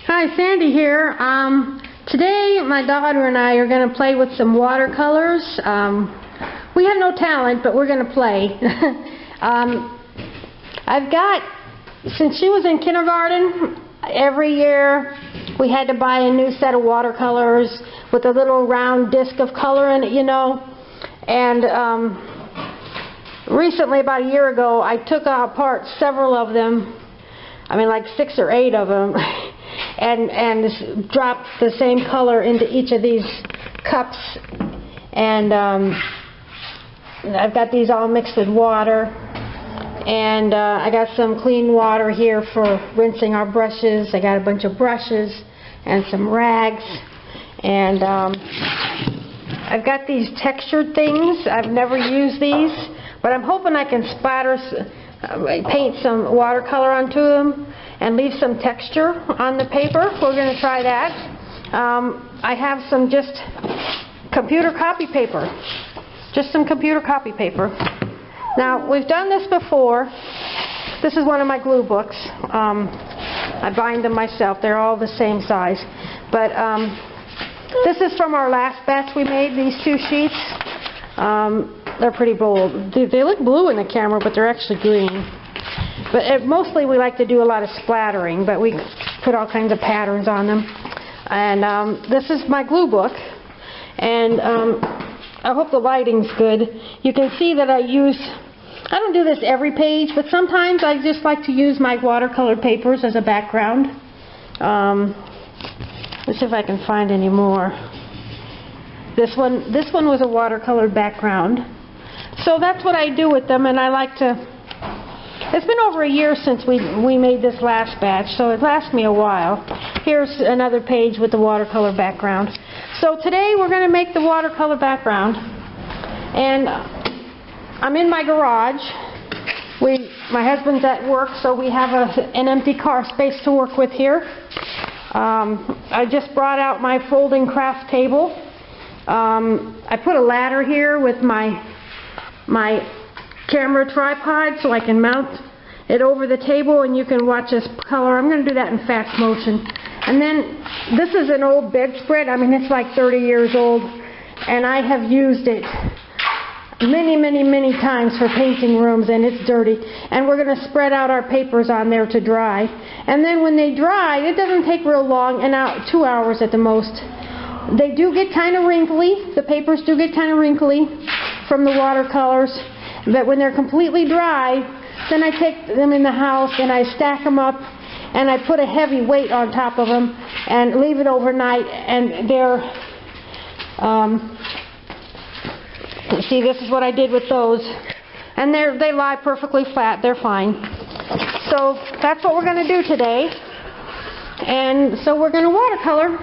Hi, Sandy here. Today my daughter and I are going to play with some watercolors. We have no talent, but we're going to play. Since she was in kindergarten, every year we had to buy a new set of watercolors with a little round disc of color in it, you know. And recently, about a year ago, I took apart several of them. I mean, like 6 or 8 of them. and dropped the same color into each of these cups, and I've got these all mixed with water, and I got some clean water here for rinsing our brushes. I got a bunch of brushes and some rags, and I've got these textured things. I've never used these, but I'm hoping I can paint some watercolor onto them and leave some texture on the paper. We're going to try that. I have some just computer copy paper. Just some computer copy paper. Now, we've done this before. This is one of my Gluebooks. I bind them myself. They're all the same size. But this is from our last batch we made, these 2 sheets. They're pretty bold. They look blue in the camera, but they're actually green. But mostly we like to do a lot of splattering, but we put all kinds of patterns on them. And this is my Gluebook. And I hope the lighting's good. You can see that I don't do this every page, but sometimes I just like to use my watercolor papers as a background. Let's see if I can find any more. This one was a watercolor background. So that's what I do with them, and I like to... It's been over a year since we made this last batch, so it lasts me a while. Here's another page with the watercolor background. So today we're going to make the watercolor background, and I'm in my garage. My husband's at work, so we have an empty car space to work with here. I just brought out my folding craft table. I put a ladder here with my camera tripod so I can mount it over the table and you can watch us color. I'm going to do that in fast motion. And then this is an old bedspread. I mean, it's like 30 years old, and I have used it many times for painting rooms, and it's dirty. And we're going to spread out our papers on there to dry. And then when they dry, it doesn't take real long, 2 hours at the most. They do get kind of wrinkly. The papers do get kind of wrinkly from the watercolors. But when they're completely dry, then I take them in the house and I stack them up and I put a heavy weight on top of them and leave it overnight, and they're, see, this is what I did with those. And they lie perfectly flat. They're fine. So that's what we're going to do today. And so we're going to watercolor.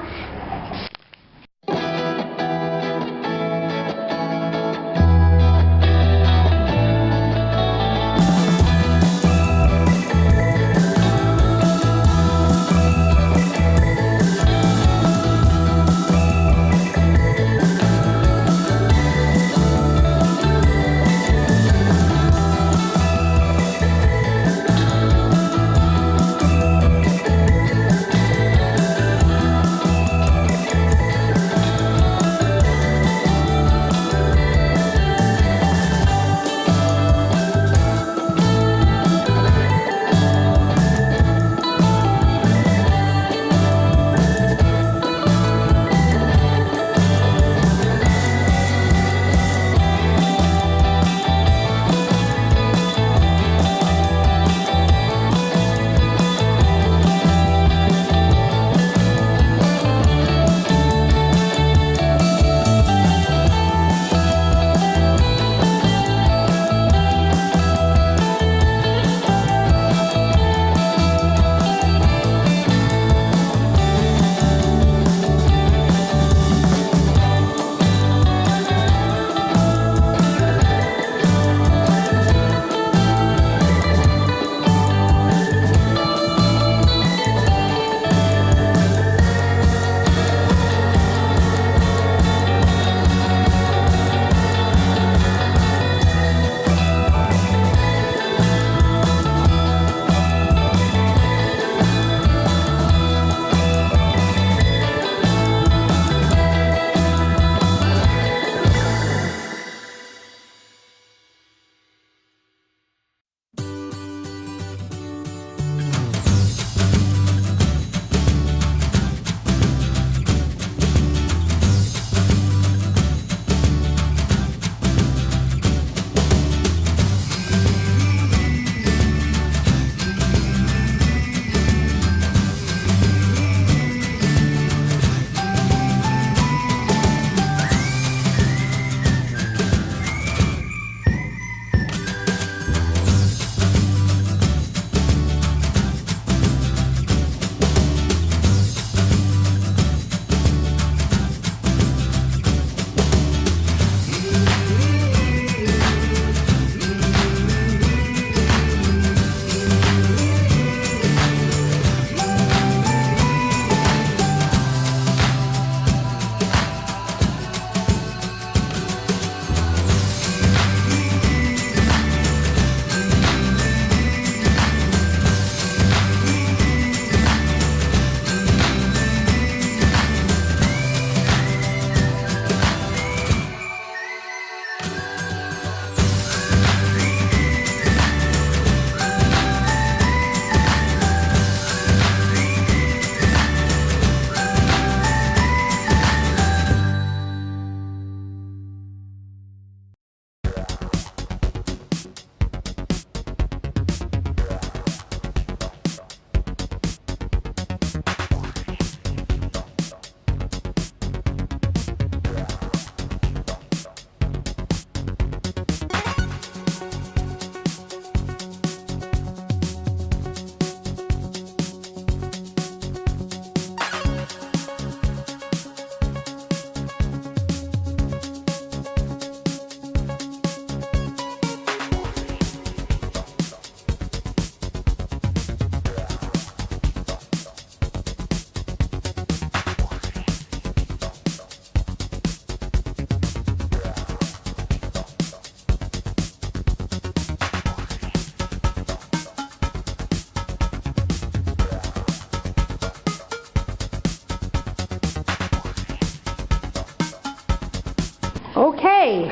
Okay,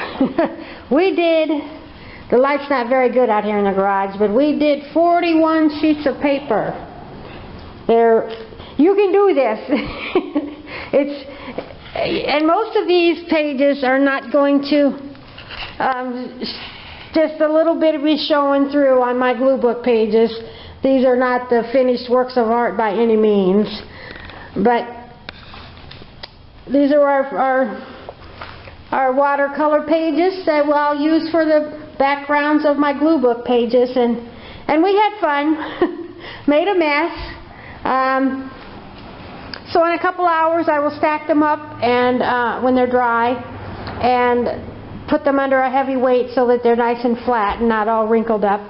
we did, the light's not very good out here in the garage, but we did 41 sheets of paper. You can do this. And most of these pages are not going to, just a little bit of me showing through on my glue book pages. These are not the finished works of art by any means, but these are our watercolor pages that I'll use for the backgrounds of my glue book pages, and we had fun. Made a mess. So in a couple hours I will stack them up and when they're dry, and put them under a heavy weight so that they're nice and flat and not all wrinkled up.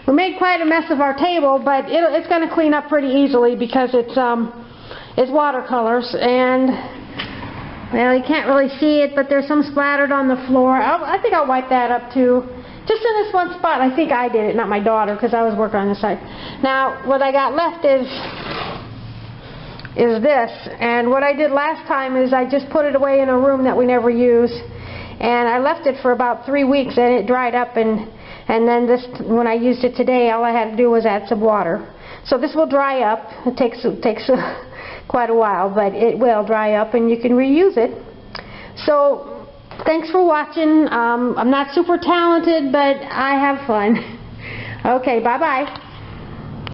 We made quite a mess of our table, but it's going to clean up pretty easily because it's watercolors, and well, you can't really see it, but there's some splattered on the floor. I think I'll wipe that up too. Just in this one spot. I think I did it, not my daughter, because I was working on this side. Now, what I got left is this, and what I did last time is I just put it away in a room that we never use, and I left it for about 3 weeks, and it dried up, and then when I used it today, all I had to do was add some water. So this will dry up. It takes quite a while, but it will dry up and you can reuse it. So thanks for watching. I'm not super talented, but I have fun. Okay, bye-bye.